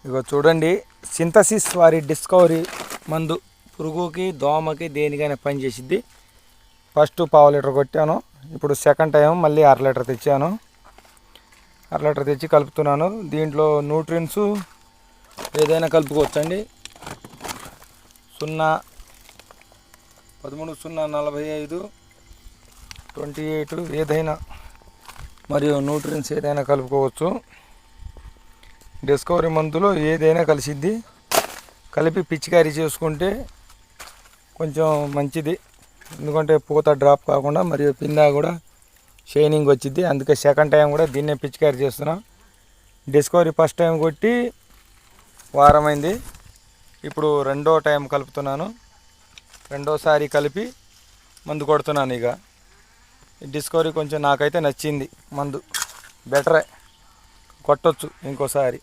ఇగో చూడండి, సింథసిస్ వారి డిస్కవరీ మందు పురుగుకి దోమకి దేనికైనా పనిచేసిద్ది. ఫస్ట్ పావు లీటర్ కొట్టాను, ఇప్పుడు సెకండ్ టైం మళ్ళీ అర లీటర్ తెచ్చాను. అర లీటర్ తెచ్చి కలుపుతున్నాను. దీంట్లో న్యూట్రియన్స్ ఏదైనా కలుపుకోవచ్చండి. 013 045 28 ఏదైనా, మరియు న్యూట్రియన్స్ ఏదైనా కలుపుకోవచ్చు. డిస్కవరీ మందులో ఏదైనా కలిసిద్ది. కలిపి పిచికారీ చేసుకుంటే కొంచెం మంచిది, ఎందుకంటే పూత డ్రాప్ కాకుండా మరియు పిందా కూడా షైనింగ్ వచ్చింది. అందుకే సెకండ్ టైం కూడా దీన్నే పిచికారీ చేస్తున్నాం. డిస్కవరీ ఫస్ట్ టైం కొట్టి వారమైంది, ఇప్పుడు రెండో టైం కలుపుతున్నాను. రెండోసారి కలిపి మందు కొడుతున్నాను. ఇక డిస్కవరీ కొంచెం నాకైతే నచ్చింది, మందు బెటరే, కొట్టొచ్చు ఇంకోసారి.